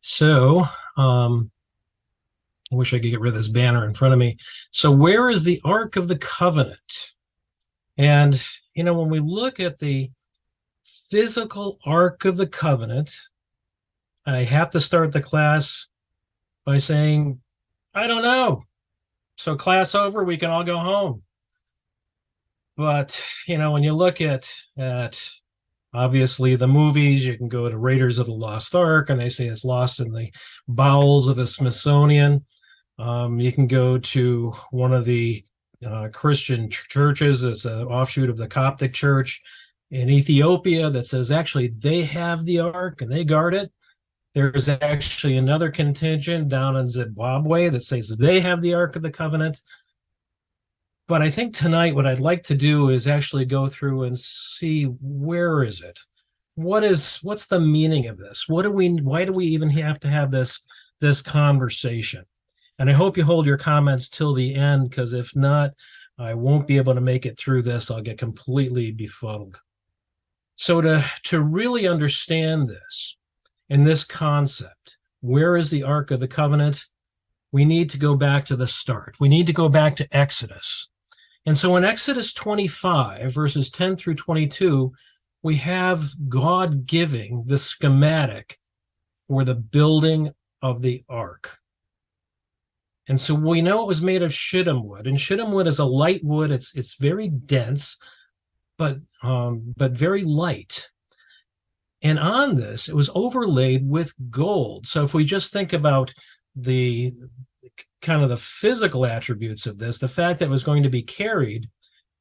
So, I wish I could get rid of this banner in front of me. So, where is the Ark of the Covenant? And, when we look at the physical Ark of the Covenant, I have to start the class by saying, I don't know. So, class over, we can all go home. But, when you look at obviously the movies, you can go to Raiders of the Lost Ark, and they say it's lost in the bowels of the Smithsonian. You can go to one of the Christian churches. It's an offshoot of the Coptic Church in Ethiopia that says actually they have the ark and they guard it. There's actually another contingent down in Zimbabwe that says they have the Ark of the Covenant. But I think tonight what I'd like to do is actually go through and see, where is it? What's the meaning of this? Why do we even have to have this conversation? And I hope you hold your comments till the end, because if not, I won't be able to make it through this. I'll get completely befuddled. So to really understand this and this concept, where is the Ark of the Covenant? We need to go back to the start. We need to go back to Exodus. And so in Exodus 25, verses 10 through 22, we have God giving the schematic for the building of the ark. And so we know it was made of shittim wood, and shittim wood is a light wood. It's very dense, but very light. And on this, it was overlaid with gold. So if we just think about the kind of the physical attributes of this, the fact that it was going to be carried,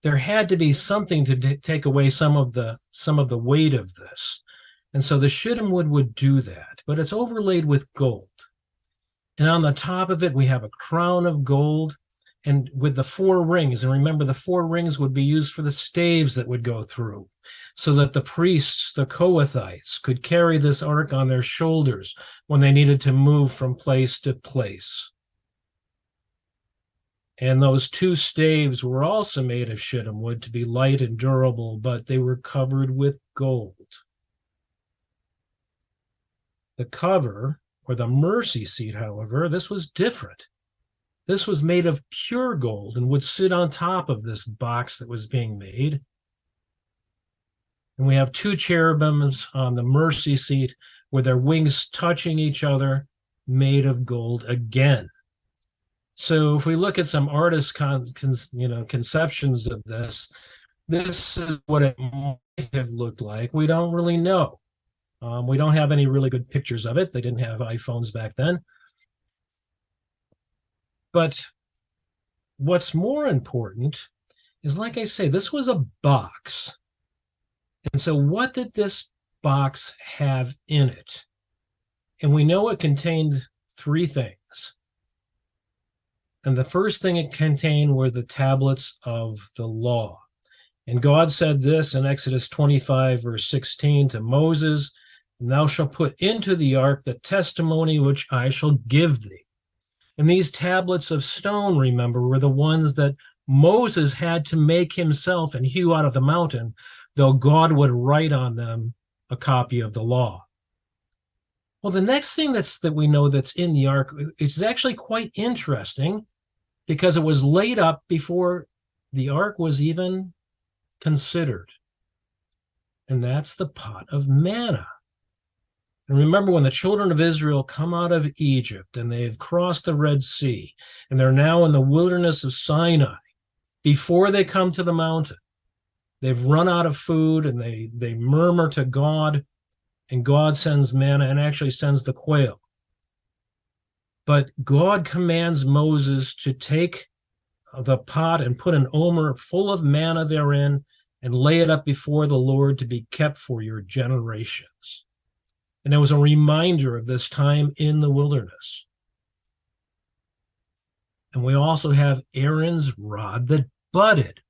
there had to be something to take away some of the weight of this. And so the shittim wood would do that, but it's overlaid with gold. And on the top of it, we have a crown of gold, and with the four rings. And remember, the four rings would be used for the staves that would go through, so that the priests, the Kohathites, could carry this ark on their shoulders when they needed to move from place to place. And those two staves were also made of shittim wood to be light and durable, but they were covered with gold. The cover, or the mercy seat, however, this was different. This was made of pure gold and would sit on top of this box that was being made. And we have two cherubims on the mercy seat with their wings touching each other, made of gold again. So if we look at some artist conceptions of this is what it might have looked like. We don't really know. We don't have any really good pictures of it. They didn't have iPhones back then. But what's more important is, like I say, this was a box. And so what did this box have in it? And we know it contained three things. And the first thing it contained were the tablets of the law. And God said this in Exodus 25, verse 16 to Moses, "And thou shalt put into the ark the testimony which I shall give thee." And these tablets of stone, remember, were the ones that Moses had to make himself and hew out of the mountain, though God would write on them a copy of the law. Well, the next thing that we know that's in the ark is actually quite interesting, because it was laid up before the ark was even considered. And that's the pot of manna. And remember, when the children of Israel come out of Egypt and they've crossed the Red Sea, and they're now in the wilderness of Sinai, before they come to the mountain, they've run out of food, and they murmur to God, and God sends manna and actually sends the quail. But God commands Moses to take the pot and put an omer full of manna therein and lay it up before the Lord to be kept for your generations. And it was a reminder of this time in the wilderness. And we also have Aaron's rod that budded.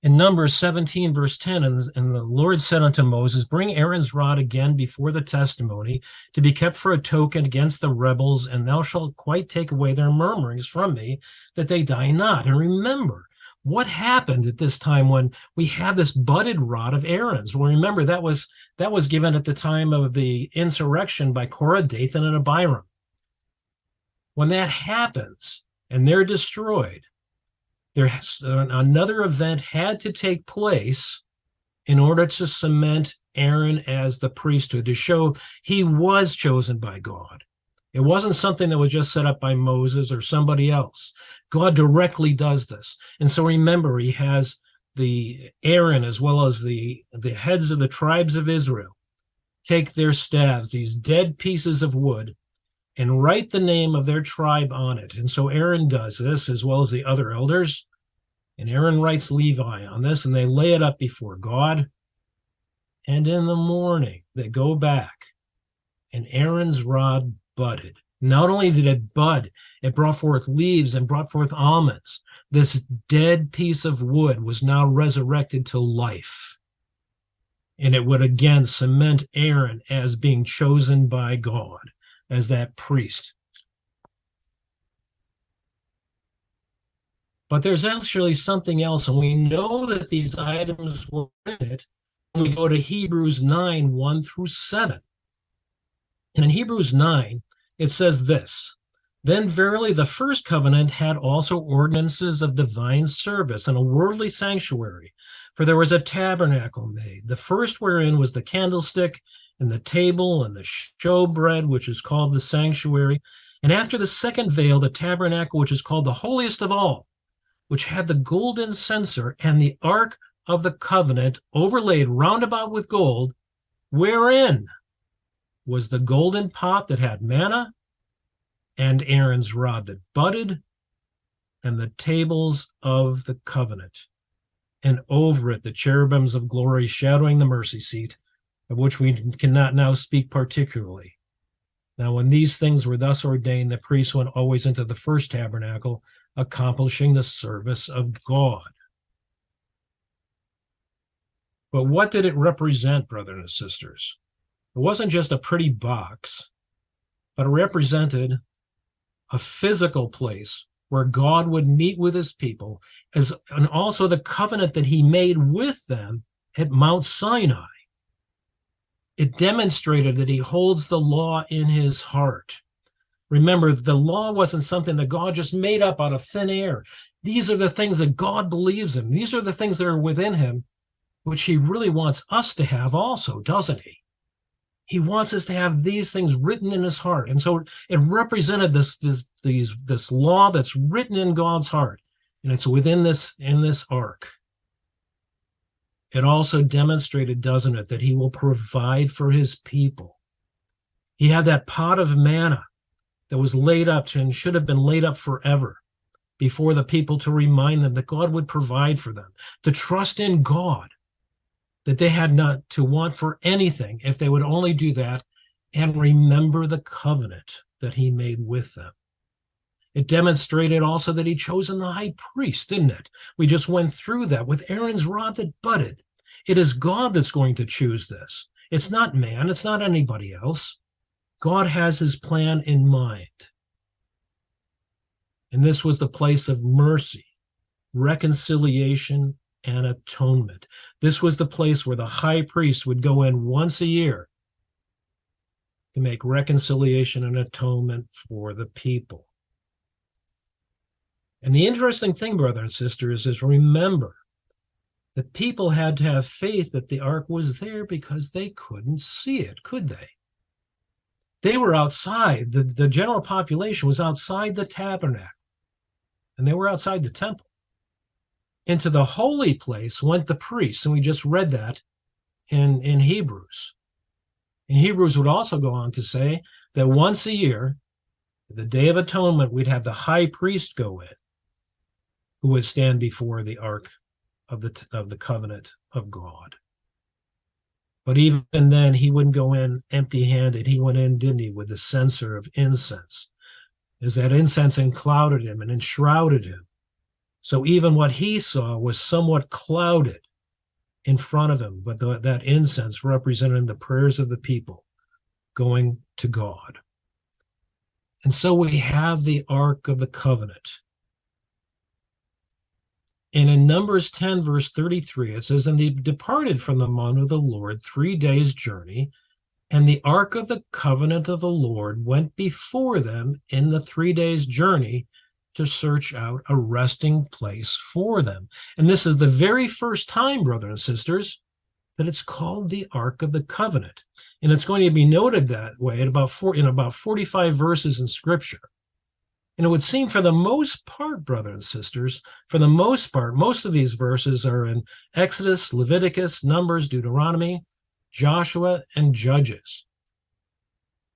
In Numbers 17, verse 10, and the Lord said unto Moses, "Bring Aaron's rod again before the testimony, to be kept for a token against the rebels, and thou shalt quite take away their murmurings from me, that they die not." And remember, What happened at this time when we have this budded rod of Aaron's? Well, remember that was given at the time of the insurrection by Korah, Dathan, and Abiram. When that happens and they're destroyed, another event had to take place in order to cement Aaron as the priesthood, to show he was chosen by God. It wasn't something that was just set up by Moses or somebody else. God directly does this. And so remember, he has the Aaron as well as the heads of the tribes of Israel take their staves, these dead pieces of wood, and write the name of their tribe on it. And so Aaron does this as well as the other elders. And Aaron writes Levi on this, and they lay it up before God. And in the morning, they go back, and Aaron's rod budded. Not only did it bud, it brought forth leaves and brought forth almonds. This dead piece of wood was now resurrected to life. And it would again cement Aaron as being chosen by God as that priest. But there's actually something else, and we know that these items were in it when we go to Hebrews 9, 1 through 7. And in Hebrews 9, it says this: Then verily the first covenant had also ordinances of divine service and a worldly sanctuary, for there was a tabernacle made, the first wherein was the candlestick and the table and the showbread, which is called the sanctuary, and after the second veil, the tabernacle, which is called the holiest of all, which had the golden censer and the ark of the covenant overlaid round about with gold, wherein was the golden pot that had manna, and Aaron's rod that budded, and the tables of the covenant, and over it the cherubims of glory shadowing the mercy seat, of which we cannot now speak particularly. Now, when these things were thus ordained, the priest went always into the first tabernacle, accomplishing the service of God. But what did it represent, brothers and sisters? It wasn't just a pretty box, but it represented a physical place where God would meet with his people, and also the covenant that he made with them at Mount Sinai. It demonstrated that he holds the law in his heart. Remember, the law wasn't something that God just made up out of thin air. These are the things that God believes in. These are the things that are within him, which he really wants us to have also, doesn't he? He wants us to have these things written in his heart. And so it represented this law that's written in God's heart, and it's within this ark. It also demonstrated, doesn't it, that he will provide for his people. He had that pot of manna that was laid up and should have been laid up forever before the people, to remind them that God would provide for them, to trust in God, that they had not to want for anything if they would only do that and remember the covenant that he made with them. It demonstrated also that he'd chosen the high priest, didn't it? We just went through that with Aaron's rod that budded. It is God that's going to choose this. It's not man. It's not anybody else. God has his plan in mind. And this was the place of mercy, reconciliation, and atonement. This was the place where the high priest would go in once a year to make reconciliation and atonement for the people. And the interesting thing, brothers and sisters, is remember, the people had to have faith that the ark was there because they couldn't see it, could they? They were outside. The general population was outside the tabernacle, and they were outside the temple. Into the holy place went the priests, and we just read that in Hebrews. And Hebrews would also go on to say that once a year, the Day of Atonement, we'd have the high priest go in, who would stand before the ark of the covenant of God. But even then, he wouldn't go in empty-handed. He went in, didn't he, with the censer of incense, as that incense enclouded him and enshrouded him. So even what he saw was somewhat clouded in front of him, but that incense represented the prayers of the people going to God. And so we have the Ark of the Covenant. And in Numbers 10, verse 33, it says, "And they departed from the mount of the Lord 3 days' journey, and the ark of the covenant of the Lord went before them in the 3 days' journey to search out a resting place for them." And this is the very first time, brothers and sisters, that it's called the Ark of the Covenant. And it's going to be noted that way in about 45 verses in Scripture. And it would seem for the most part, brothers and sisters, for the most part, most of these verses are in Exodus, Leviticus, Numbers, Deuteronomy, Joshua, and Judges.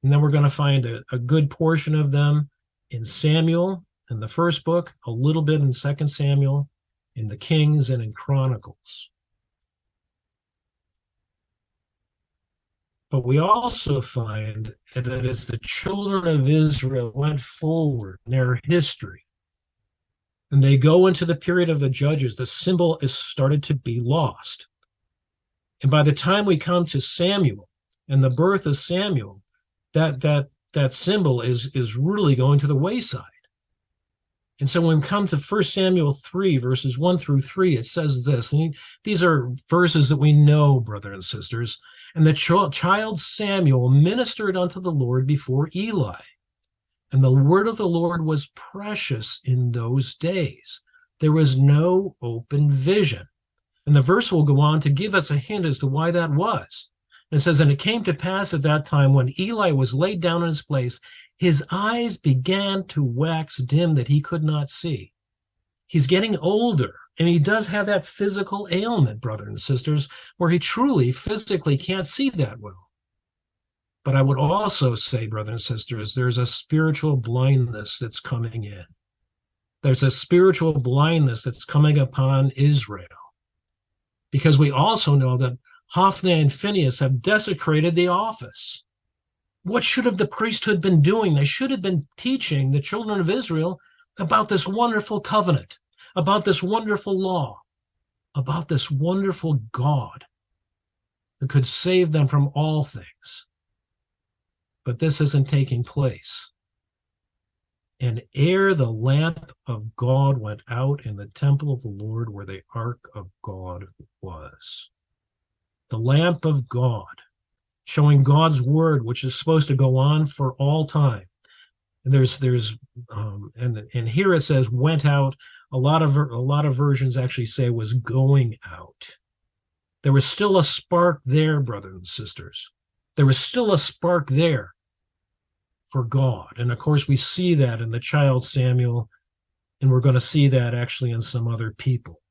And then we're going to find a good portion of them in Samuel, in the first book, a little bit in 2 Samuel, in the Kings, and in Chronicles. But we also find that as the children of Israel went forward in their history, and they go into the period of the Judges, the symbol is started to be lost. And by the time we come to Samuel and the birth of Samuel, that symbol is really going to the wayside. And so when we come to 1 Samuel 3, verses 1 through 3, it says this. And these are verses that we know, brothers and sisters. "And the child Samuel ministered unto the Lord before Eli. And the word of the Lord was precious in those days. There was no open vision." And the verse will go on to give us a hint as to why that was. And it says, "And it came to pass at that time when Eli was laid down in his place, his eyes began to wax dim that he could not see." He's getting older, and he does have that physical ailment, brothers and sisters, where he truly physically can't see that well. But I would also say, brothers and sisters, there's a spiritual blindness that's coming in. There's a spiritual blindness that's coming upon Israel. Because we also know that Hophni and Phinehas have desecrated the office. What should have the priesthood been doing? They should have been teaching the children of Israel about this wonderful covenant, about this wonderful law, about this wonderful God that could save them from all things. But this isn't taking place. "And ere the lamp of God went out in the temple of the Lord where the ark of God was." The lamp of God, showing God's word, which is supposed to go on for all time. And and here it says went out. A lot of versions actually say was going out. There was still a spark there, brothers and sisters. There was still a spark there for God. And of course, we see that in the child Samuel, and we're going to see that actually in some other people.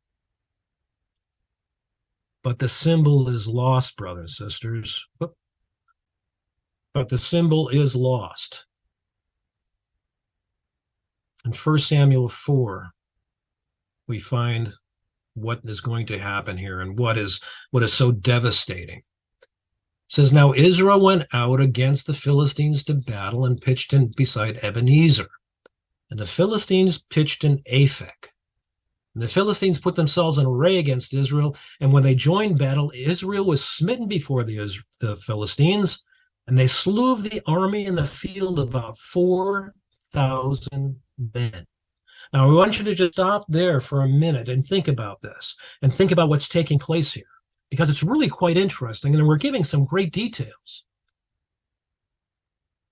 But the symbol is lost, brothers and sisters. But the symbol is lost. In 1 Samuel 4, we find what is going to happen here and what is so devastating. It says, "Now Israel went out against the Philistines to battle and pitched in beside Ebenezer. And the Philistines pitched in Aphek. And the Philistines put themselves in array against Israel. And when they joined battle, Israel was smitten before the Philistines. And they slew of the army in the field about 4,000 men." Now, I want you to just stop there for a minute and think about this and think about what's taking place here, because it's really quite interesting, and we're giving some great details.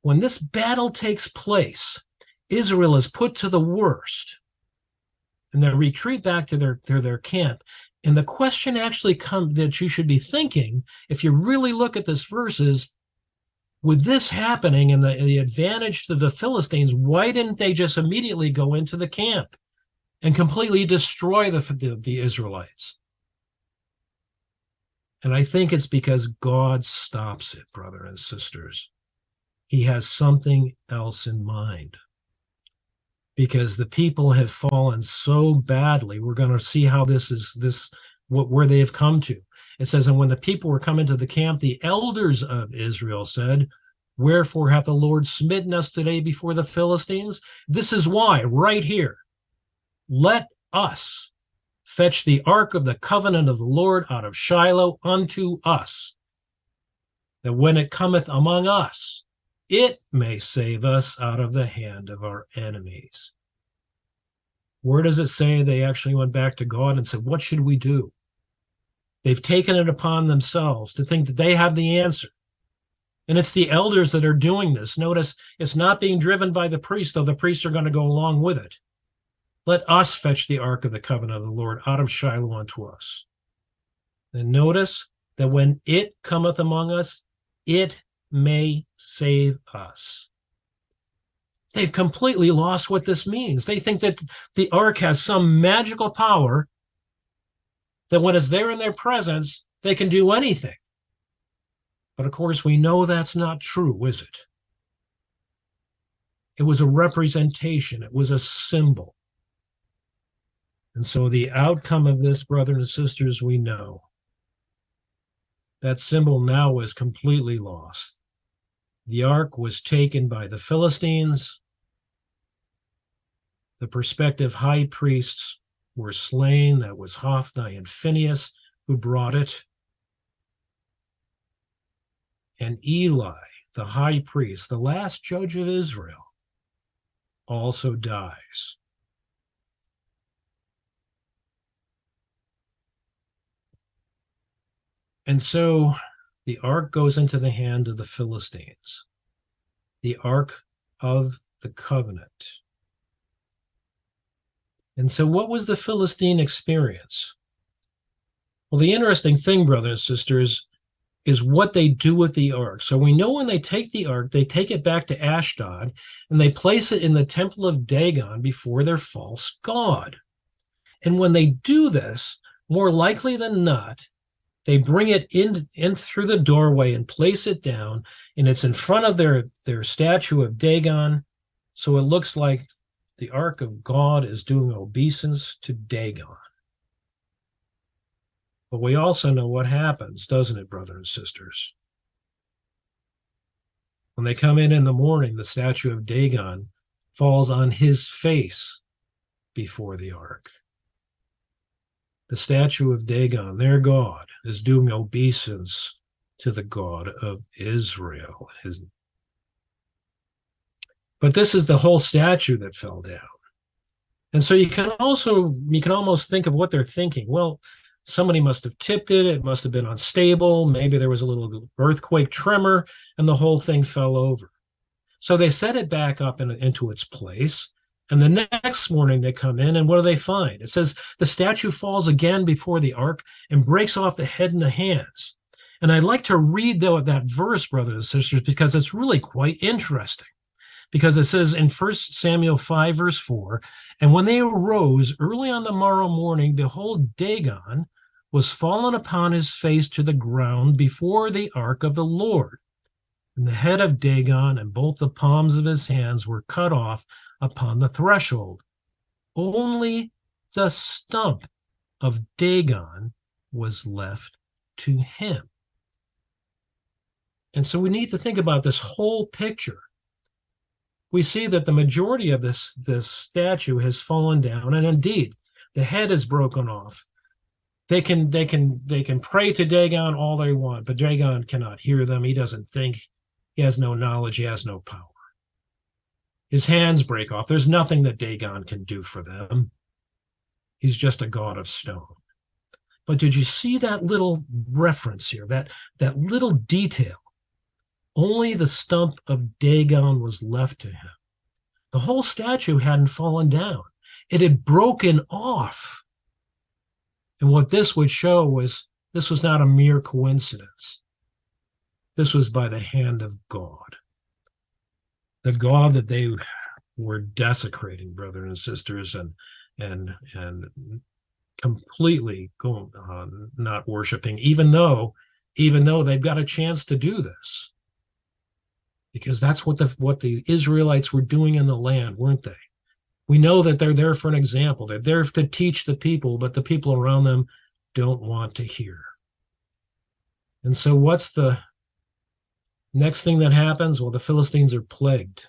When this battle takes place, Israel is put to the worst, and they retreat back to their camp. And the question actually that you should be thinking, if you really look at this verse, is, with this happening and the advantage to the Philistines, why didn't they just immediately go into the camp and completely destroy the Israelites? And I think it's because God stops it, brothers and sisters. He has something else in mind. Because the people have fallen so badly. We're going to see how where they have come to. It says, "And when the people were come into the camp, the elders of Israel said, Wherefore hath the Lord smitten us today before the Philistines? This is why, right here. Let us fetch the ark of the covenant of the Lord out of Shiloh unto us, that when it cometh among us, it may save us out of the hand of our enemies." Where does it say they actually went back to God and said, what should we do? They've taken it upon themselves to think that they have the answer. And it's the elders that are doing this. Notice it's not being driven by the priests, though the priests are going to go along with it. Let us fetch the ark of the covenant of the Lord out of Shiloh unto us. And notice that when it cometh among us, it may save us. They've completely lost what this means. They think that the ark has some magical power that when it's there in their presence, they can do anything. But of course, we know that's not true, is it? It was a representation. It was a symbol. And so the outcome of this, brothers and sisters, we know. That symbol now was completely lost. The ark was taken by the Philistines. The prospective high priests were slain. That was Hophni and Phinehas who brought it. And Eli, the high priest, the last judge of Israel, also dies. And so the ark goes into the hand of the Philistines, the ark of the covenant. And so what was the Philistine experience? Well, the interesting thing, brothers and sisters, is what they do with the ark. So we know when they take the ark, they take it back to Ashdod, and they place it in the temple of Dagon before their false god. And when they do this, more likely than not, they bring it in through the doorway and place it down, and it's in front of their statue of Dagon. So it looks like the ark of God is doing obeisance to Dagon. But we also know what happens, doesn't it, brothers and sisters? When they come in the morning, the statue of Dagon falls on his face before the ark. The statue of Dagon, their god, is doing obeisance to the God of Israel. But this is the whole statue that fell down. And so you can almost think of what they're thinking. Well, somebody must have tipped it. It must have been unstable. Maybe there was a little earthquake tremor, and the whole thing fell over. So they set it back up into its place. And the next morning they come in, and what do they find? It says the statue falls again before the ark and breaks off the head and the hands. And I'd like to read, though, that verse, brothers and sisters, because it's really quite interesting. Because it says in 1 Samuel 5, verse 4, and when they arose early on the morrow morning, behold, Dagon was fallen upon his face to the ground before the ark of the Lord. And the head of Dagon and both the palms of his hands were cut off upon the threshold. Only the stump of Dagon was left to him. And so we need to think about this whole picture. We see that the majority of this statue has fallen down, and indeed, the head is broken off. They can pray to Dagon all they want, but Dagon cannot hear them. He doesn't think. He has no knowledge. He has no power. His hands break off. There's nothing that Dagon can do for them. He's just a god of stone. But did you see that little reference here, that little detail? Only the stump of Dagon was left to him. The whole statue hadn't fallen down. It had broken off. And what this would show was this was not a mere coincidence. This was by the hand of God. The God that they were desecrating, brothers and sisters, and completely going not worshiping, even though they've got a chance to do this. Because that's what the Israelites were doing in the land, weren't they? We know that they're there for an example. They're there to teach the people, but the people around them don't want to hear. And so what's the next thing that happens? Well, the Philistines are plagued.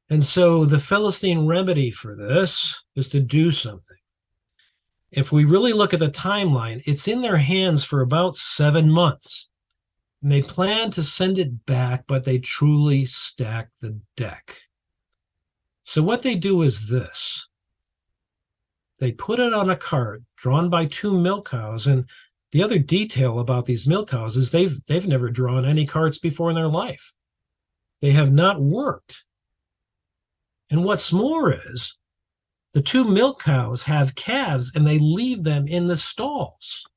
And so the Philistine remedy for this is to do something. If we really look at the timeline, it's in their hands for about 7 months. And they plan to send it back, but they truly stack the deck. So what they do is this. They put it on a cart drawn by two milk cows. And the other detail about these milk cows is they've never drawn any carts before in their life. They have not worked. And what's more is the two milk cows have calves and they leave them in the stalls.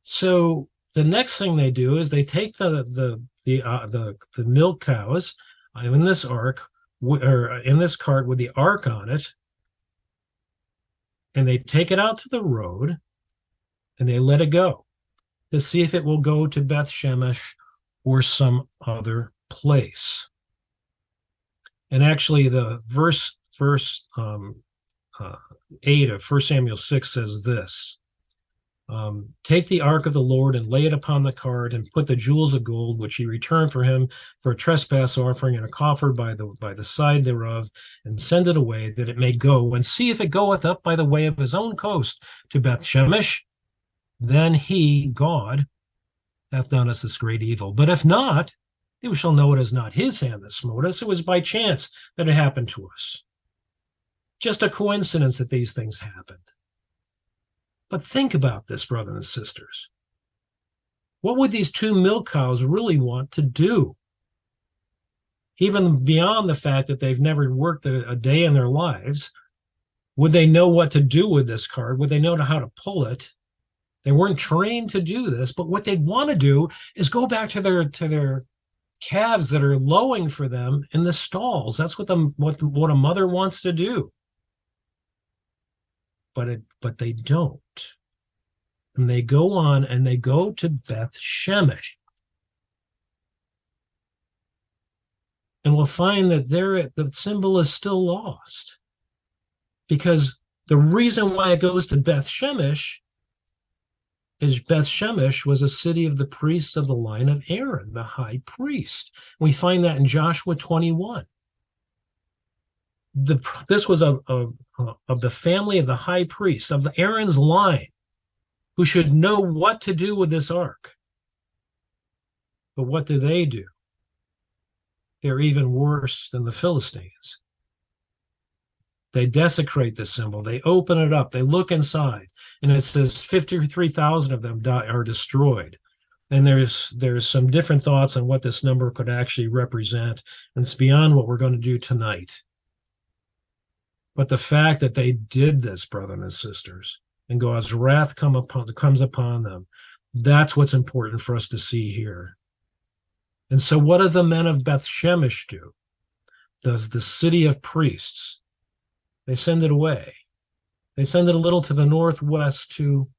So the next thing they do is they take the milk cows in this ark, or in this cart with the ark on it, and they take it out to the road and they let it go to see if it will go to Beth Shemesh or some other place. And actually, the verse 8 of 1 Samuel 6 says this. Take the ark of the Lord and lay it upon the cart, and put the jewels of gold which he returned for him for a trespass offering in a coffer by the side thereof, and send it away, that it may go, and see if it goeth up by the way of his own coast to Beth Shemesh. Then he, God, hath done us this great evil. But if not, we shall know it is not his hand that smote us. It was by chance that it happened to us. Just a coincidence that these things happened. But think about this, brothers and sisters. What would these two milk cows really want to do? Even beyond the fact that they've never worked a day in their lives, would they know what to do with this cart? Would they know how to pull it? They weren't trained to do this, but what they'd want to do is go back to their calves that are lowing for them in the stalls. That's what a mother wants to do. But they don't. And they go on and they go to Beth Shemesh. And we'll find that the symbol is still lost. Because the reason why it goes to Beth Shemesh is Beth Shemesh was a city of the priests of the line of Aaron, the high priest. We find that in Joshua 21. This was of the family of the high priest, of the Aaron's line, who should know what to do with this ark. But what do? They're even worse than the Philistines. They desecrate the symbol. They open it up. They look inside, and it says 53,000 of them are destroyed. And there's some different thoughts on what this number could actually represent, and it's beyond what we're going to do tonight. But the fact that they did this, brothers and sisters, and God's wrath comes upon them, that's what's important for us to see here. And so what do the men of Beth Shemesh do? Does the city of priests, they send it away. They send it a little to the northwest to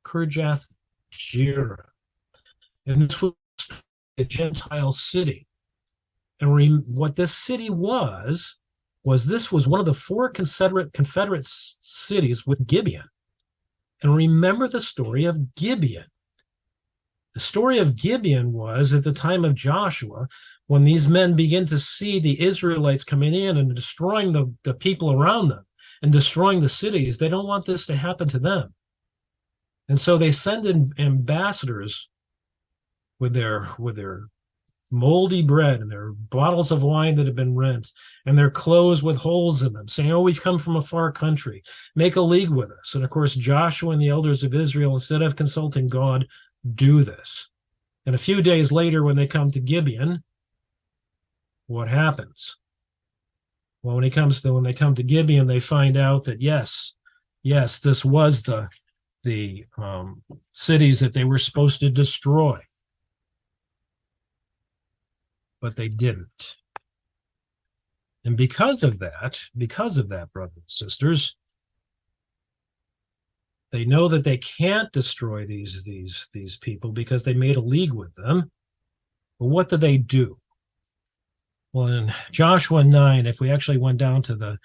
Kirjath Jearim. And this was a Gentile city. And what this city was this was one of the four Confederate cities with Gibeon. And remember the story of Gibeon. The story of Gibeon was at the time of Joshua, when these men begin to see the Israelites coming in and destroying the people around them and destroying the cities. They don't want this to happen to them. And so they send in ambassadors with their moldy bread and their bottles of wine that have been rent and their clothes with holes in them, saying, oh, we've come from a far country. Make a league with us. And of course, Joshua and the elders of Israel, instead of consulting God, do this. And a few days later, when they come to Gibeon, what happens? Well, when they come to Gibeon, they find out that yes, this was the cities that they were supposed to destroy. But they didn't. And because of that, brothers and sisters, they know that they can't destroy these people because they made a league with them. But what do? Well, in Joshua 9, if we actually went down to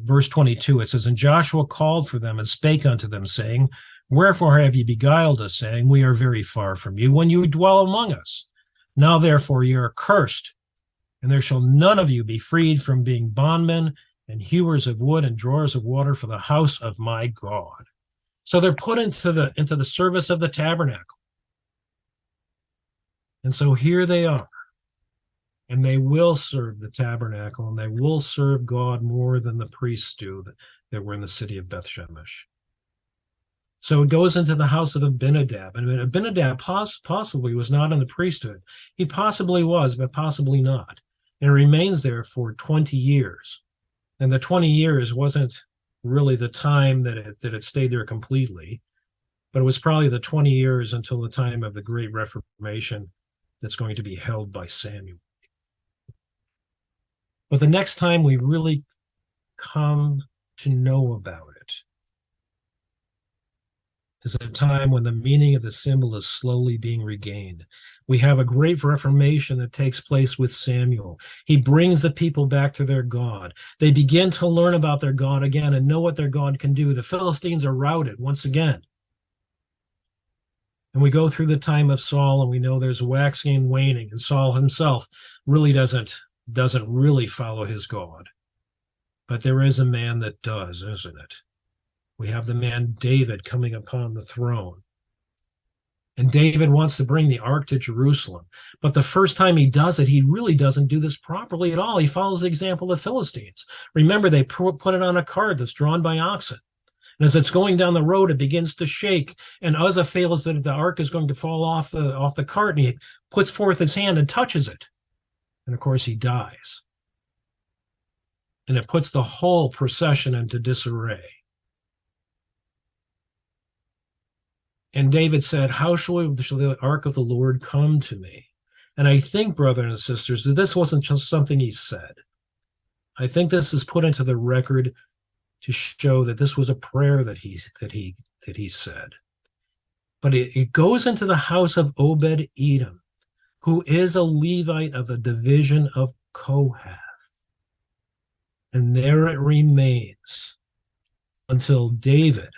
verse 22, it says, and Joshua called for them and spake unto them, saying, wherefore have ye beguiled us, saying, we are very far from you, when you dwell among us? Now therefore ye are cursed, and there shall none of you be freed from being bondmen and hewers of wood and drawers of water for the house of my God. So they're put into the service of the tabernacle. And so here they are. and they will serve the tabernacle, and they will serve God more than the priests do that were in the city of Beth Shemesh. So it goes into the house of Abinadab. And Abinadab possibly was not in the priesthood. He possibly was, but possibly not. And it remains there for 20 years. And the 20 years wasn't really the time that it stayed there completely, but it was probably the 20 years until the time of the Great Reformation that's going to be held by Samuel. But the next time we really come to know about it is a time when the meaning of the symbol is slowly being regained. We have a great reformation that takes place with Samuel. He brings the people back to their God. They begin to learn about their God again and know what their God can do. The Philistines are routed once again. And we go through the time of Saul, and we know there's waxing and waning, and Saul himself really doesn't really follow his God. But there is a man that does, isn't it? We have the man David coming upon the throne. And David wants to bring the ark to Jerusalem. But the first time he does it, he really doesn't do this properly at all. He follows the example of the Philistines. Remember, they put it on a cart that's drawn by oxen. And as it's going down the road, it begins to shake. And Uzzah feels that the ark is going to fall off the cart, and he puts forth his hand and touches it. And of course, he dies. And it puts the whole procession into disarray. And David said, how shall the ark of the Lord come to me? And I think, brothers and sisters, that this wasn't just something he said. I think this is put into the record to show that this was a prayer that he said. But it goes into the house of Obed-Edom, who is a Levite of the division of Kohath. And there it remains until David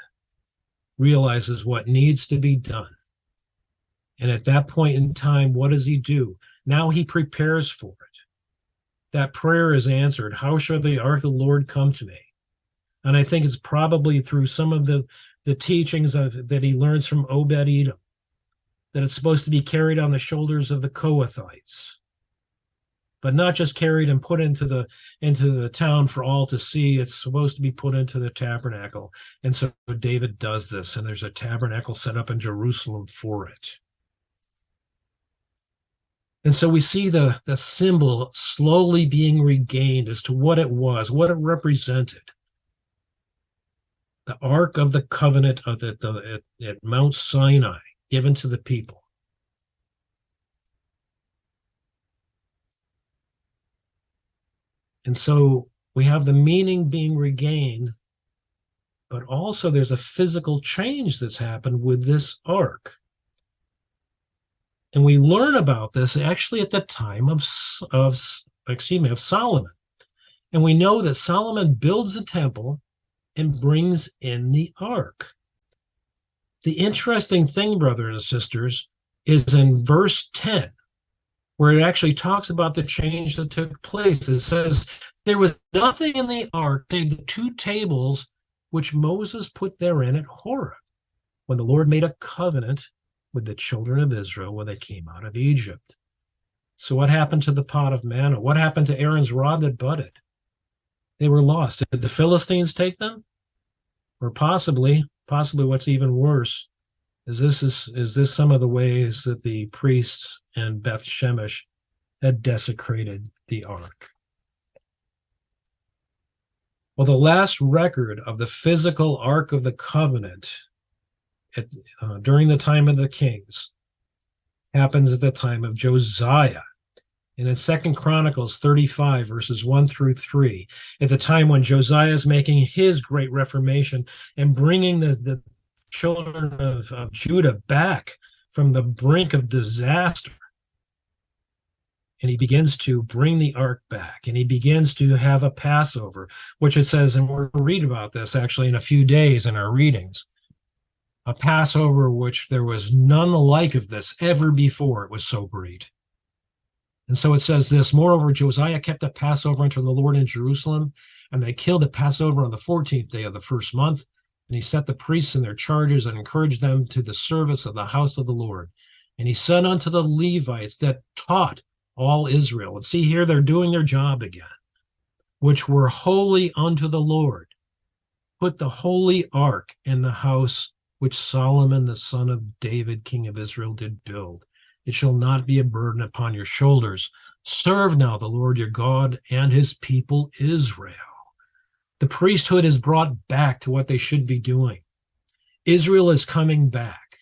realizes what needs to be done. And at that point in time, what does he do? Now he prepares for it. That prayer is answered. How shall the ark of the Lord come to me? And I think it's probably through some of the teachings that he learns from Obed-Edom, that it's supposed to be carried on the shoulders of the Kohathites, but not just carried and put into the town for all to see. It's supposed to be put into the tabernacle. And so David does this, and there's a tabernacle set up in Jerusalem for it. And so we see the symbol slowly being regained as to what it was, what it represented. The Ark of the Covenant at Mount Sinai, given to the people. And so we have the meaning being regained, but also there's a physical change that's happened with this ark. And we learn about this actually at the time of Solomon. And we know that Solomon builds the temple and brings in the ark. The interesting thing, brothers and sisters, is in verse 10, where it actually talks about the change that took place. It says, there was nothing in the ark save the two tables which Moses put therein at Horeb, when the Lord made a covenant with the children of Israel when they came out of Egypt. So what happened to the pot of manna? What happened to Aaron's rod that budded? They were lost. Did the Philistines take them? Or possibly what's even worse is this some of the ways that the priests in Beth Shemesh had desecrated the ark. Well, the last record of the physical Ark of the Covenant during the time of the kings happens at the time of Josiah. And in 2 Chronicles 35, verses 1 through 3, at the time when Josiah is making his great reformation and bringing the children of Judah back from the brink of disaster. And he begins to bring the ark back, and he begins to have a Passover, which it says, and we'll read about this actually in a few days in our readings, a Passover which there was none the like of this ever before. It was so great. And so it says this, moreover, Josiah kept a Passover unto the Lord in Jerusalem, and they killed the Passover on the 14th day of the first month. And he set the priests in their charges and encouraged them to the service of the house of the Lord. And he said unto the Levites that taught all Israel. And see here, they're doing their job again, which were holy unto the Lord. Put the holy ark in the house which Solomon, the son of David, king of Israel, did build. It shall not be a burden upon your shoulders. Serve now the Lord your God and his people Israel. The priesthood is brought back to what they should be doing. Israel is coming back.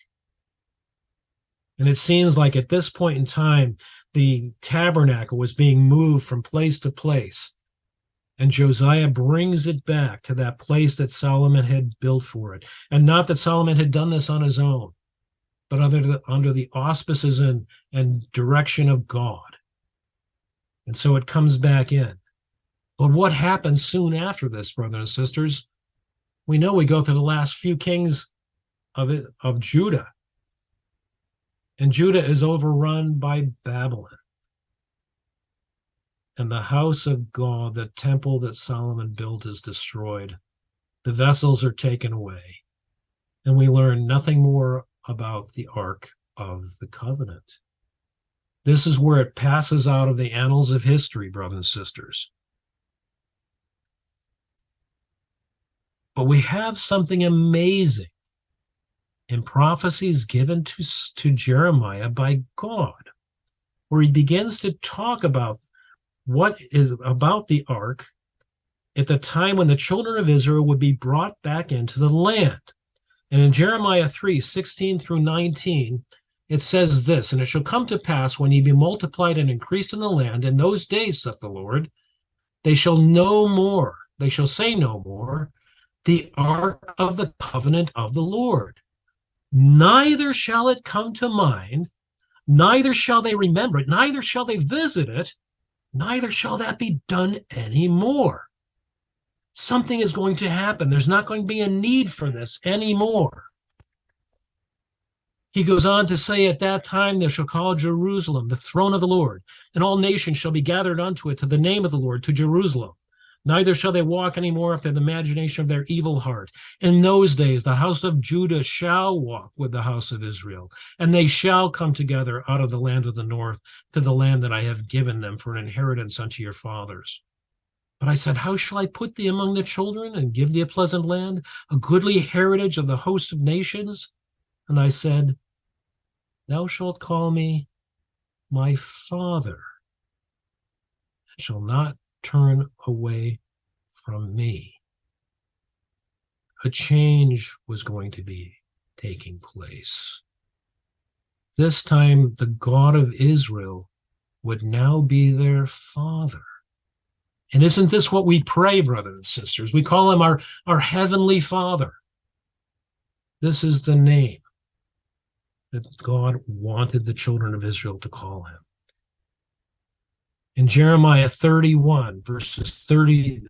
And it seems like at this point in time, the tabernacle was being moved from place to place. And Josiah brings it back to that place that Solomon had built for it. And not that Solomon had done this on his own, but under the auspices and direction of God. And so it comes back in. But what happens soon after this, brothers and sisters? We know we go through the last few kings of Judah. And Judah is overrun by Babylon. And the house of God, the temple that Solomon built, is destroyed. The vessels are taken away. And we learn nothing more about the Ark of the Covenant. This is where it passes out of the annals of history, brothers and sisters. But we have something amazing in prophecies given to Jeremiah by God, where he begins to talk about what is about the ark at the time when the children of Israel would be brought back into the land. And in Jeremiah 3:16 through 19, it says this, and it shall come to pass when ye be multiplied and increased in the land, in those days, saith the Lord, they shall say no more, the ark of the covenant of the Lord. Neither shall it come to mind, neither shall they remember it, neither shall they visit it, neither shall that be done anymore. Something is going to happen. There's not going to be a need for this anymore. He goes on to say, at that time they shall call Jerusalem the throne of the Lord, and all nations shall be gathered unto it to the name of the Lord, to Jerusalem. Neither shall they walk any more after the imagination of their evil heart. In those days the house of Judah shall walk with the house of Israel, and they shall come together out of the land of the north to the land that I have given them for an inheritance unto your fathers. But I said, how shall I put thee among the children, and give thee a pleasant land, a goodly heritage of the host of nations? And I said, thou shalt call me my father, and shall not turn away from me. A change was going to be taking place. This time, the God of Israel would now be their father. And isn't this what we pray, brothers and sisters? We call him our heavenly Father. This is the name that God wanted the children of Israel to call him. In Jeremiah 31, verses 31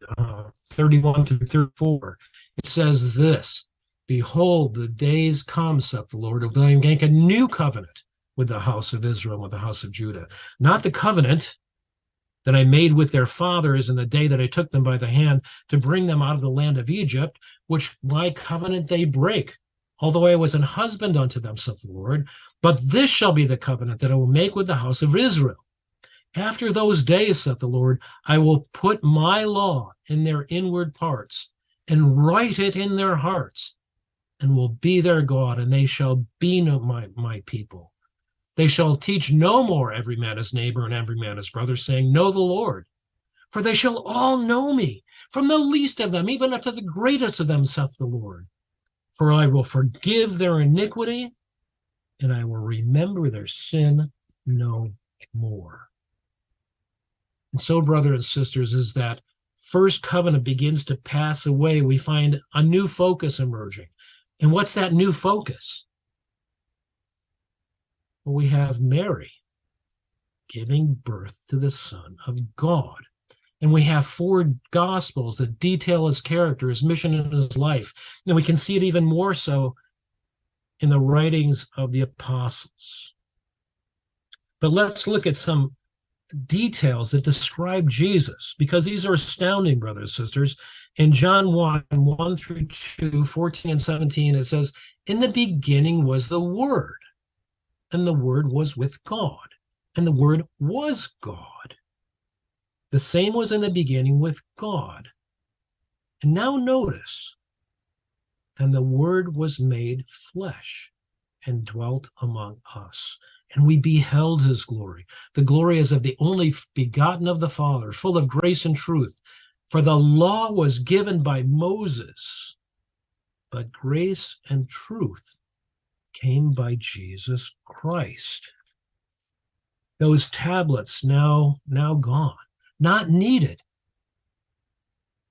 through 34, it says this, behold, the days come, saith the Lord, of I make a new covenant with the house of Israel and with the house of Judah. Not the covenant that I made with their fathers in the day that I took them by the hand to bring them out of the land of Egypt, which my covenant they break, although I was an husband unto them, saith the Lord. But this shall be the covenant that I will make with the house of Israel. After those days, saith the Lord, I will put my law in their inward parts and write it in their hearts, and will be their God, and they shall be my people. They shall teach no more every man his neighbor and every man his brother, saying, know the Lord. For they shall all know me, from the least of them, even up to the greatest of them, saith the Lord. For I will forgive their iniquity, and I will remember their sin no more. And so, brothers and sisters, as that first covenant begins to pass away, we find a new focus emerging. And what's that new focus? Well, we have Mary giving birth to the Son of God. And we have 4 Gospels that detail his character, his mission, and his life. And we can see it even more so in the writings of the apostles. But let's look at some details that describe Jesus, because these are astounding, brothers and sisters. In John 1 through 2, 14 and 17, it says, in the beginning was the Word, and the Word was with God, and the Word was God. The same was in the beginning with God. And now notice, and the Word was made flesh and dwelt among us. And we beheld his glory. The glory as of the only begotten of the Father, full of grace and truth. For the law was given by Moses, but grace and truth came by Jesus Christ. Those tablets now gone, not needed,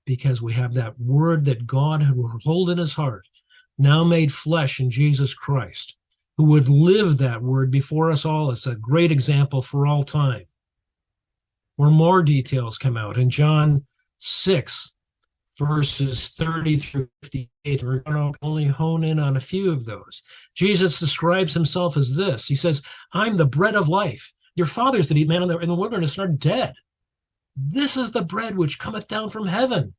because we have that word that God had hold in his heart, now made flesh in Jesus Christ, who would live that word before us all as a great example for all time. Where more details come out in John 6, verses 30 through 58. We're going to only hone in on a few of those. Jesus describes himself as this. He says, I'm the bread of life. Your fathers that eat manna in the wilderness are dead. This is the bread which cometh down from heaven,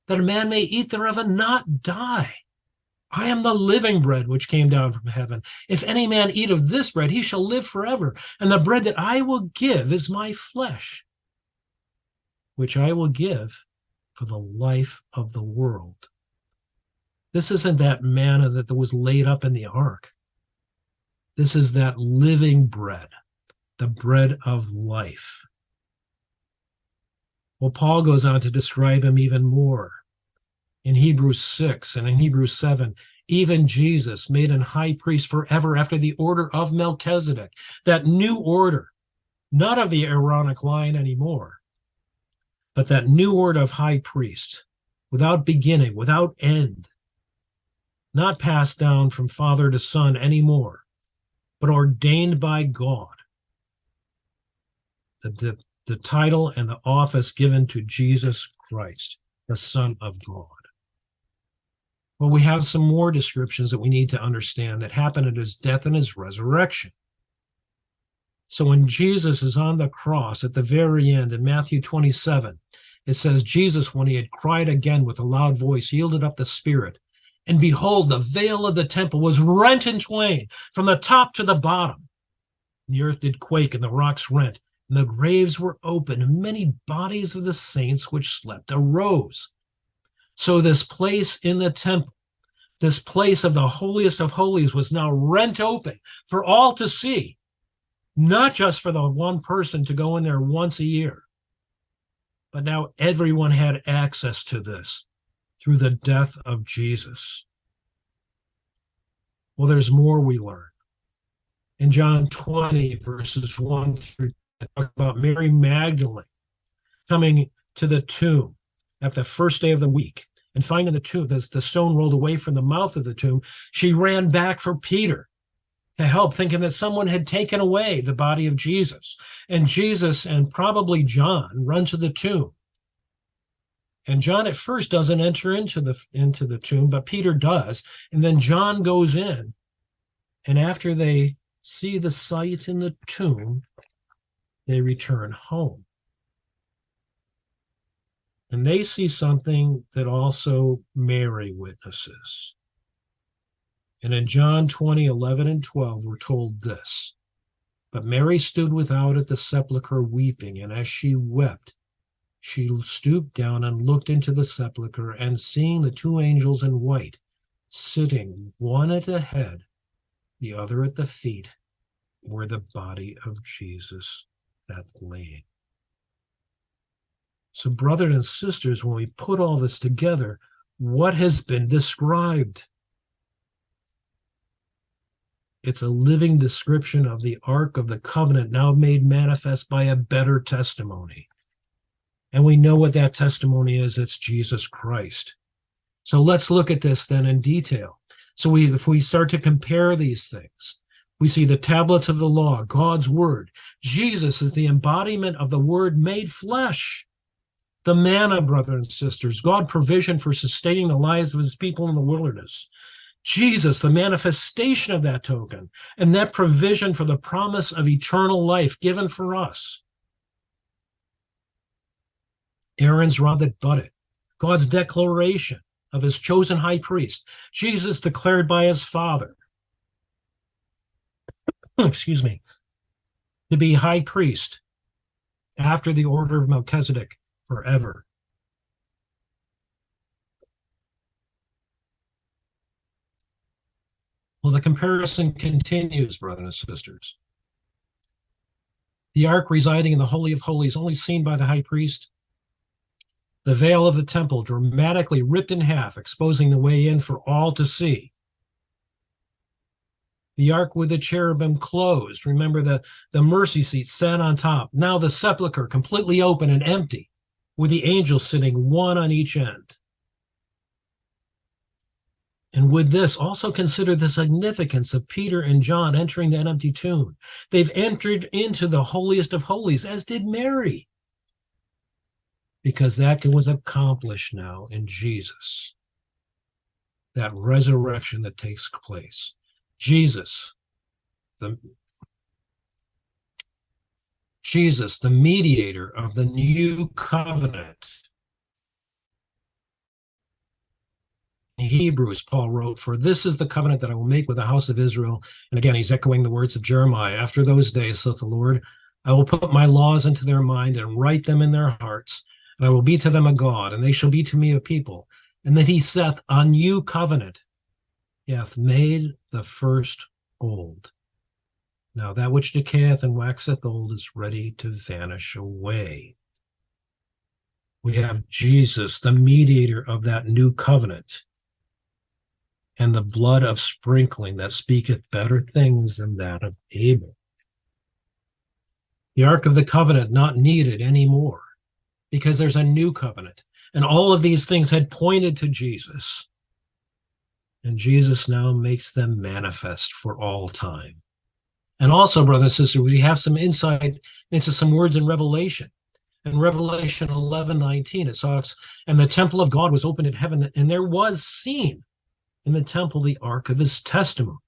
that a man may eat thereof and not die. I am the living bread which came down from heaven. If any man eat of this bread, he shall live forever. And the bread that I will give is my flesh, which I will give for the life of the world. This isn't that manna that was laid up in the ark. This is that living bread, the bread of life. Well, Paul goes on to describe him even more. In Hebrews 6 and in Hebrews 7, even Jesus made an high priest forever after the order of Melchizedek, that new order, not of the Aaronic line anymore, but that new order of high priest, without beginning, without end, not passed down from father to son anymore, but ordained by God. The title and the office given to Jesus Christ, the Son of God. Well, we have some more descriptions that we need to understand that happened at his death and his resurrection. So when Jesus is on the cross at the very end in Matthew 27, it says, Jesus, when he had cried again with a loud voice, yielded up the spirit. And behold, the veil of the temple was rent in twain from the top to the bottom. And the earth did quake and the rocks rent, and the graves were opened, and many bodies of the saints which slept arose. So this place in the temple, this place of the holiest of holies, was now rent open for all to see, not just for the one person to go in there once a year, but now everyone had access to this through the death of Jesus. Well, there's more we learn. In John 20, verses 1 through 10, talk about Mary Magdalene coming to the tomb at the first day of the week and finding the tomb, the stone rolled away from the mouth of the tomb. She ran back for Peter to help, thinking that someone had taken away the body of Jesus. And Jesus and probably John run to the tomb. And John at first doesn't enter into the tomb, but Peter does. And then John goes in. And after they see the sight in the tomb, they return home. And they see something that also Mary witnesses. And in John 20, 11 and 12, we're told this. But Mary stood without at the sepulchre weeping, and as she wept, she stooped down and looked into the sepulchre, and seeing the two angels in white, sitting, one at the head, the other at the feet, where the body of Jesus had lain. So, brothers and sisters, when we put all this together, what has been described? It's a living description of the Ark of the Covenant, now made manifest by a better testimony. And we know what that testimony is. It's Jesus Christ. So let's look at this then in detail. So if we start to compare these things, we see the tablets of the law, God's word. Jesus is the embodiment of the word made flesh. The manna, brothers and sisters, God provision for sustaining the lives of his people in the wilderness. Jesus, the manifestation of that token, and that provision for the promise of eternal life given for us. Aaron's rod that budded, God's declaration of his chosen high priest, Jesus declared by his Father. Excuse me. to be high priest after the order of Melchizedek forever. Well, the comparison continues, brothers and sisters. The ark residing in the Holy of Holies, only seen by the high priest. The veil of the temple dramatically ripped in half, exposing the way in for all to see. The ark with the cherubim closed. Remember the mercy seat sat on top. Now the sepulcher completely open and empty, with the angels sitting one on each end. And with this, also consider the significance of Peter and John entering that empty tomb. They've entered into the holiest of holies, as did Mary, because that was accomplished now in Jesus, that resurrection that takes place. Jesus, the mediator of the new covenant. In Hebrews, Paul wrote, "For this is the covenant that I will make with the house of Israel." And again, he's echoing the words of Jeremiah. "After those days, saith the Lord, I will put my laws into their mind and write them in their hearts, and I will be to them a God, and they shall be to me a people. And that he saith, a new covenant, he hath made the first old. Now that which decayeth and waxeth old is ready to vanish away." We have Jesus, the mediator of that new covenant, and the blood of sprinkling that speaketh better things than that of Abel. The Ark of the Covenant not needed anymore, because there's a new covenant. And all of these things had pointed to Jesus. And Jesus now makes them manifest for all time. And also, brothers and sisters, we have some insight into some words in Revelation. In Revelation 11:19, it talks, "And the temple of God was opened in heaven, and there was seen in the temple the ark of his testimony.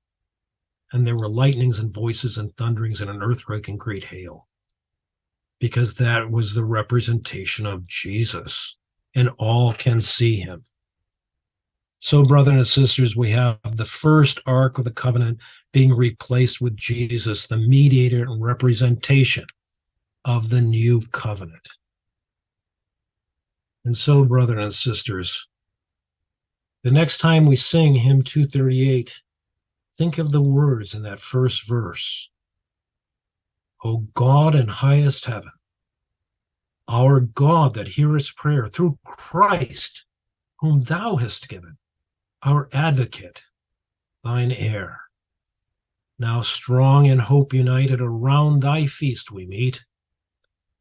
And there were lightnings and voices and thunderings and an earthquake and great hail." Because that was the representation of Jesus, and all can see him. So, brothers and sisters, we have the first ark of the covenant being replaced with Jesus, the mediator and representation of the new covenant. And so, brothers and sisters, the next time we sing hymn 238, think of the words in that first verse. "O God in highest heaven, our God that hearest prayer, through Christ, whom thou hast given, our advocate, thine heir. Now strong in hope united, around thy feast we meet.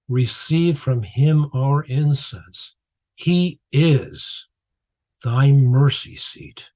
Receive from him our incense. He is thy mercy seat.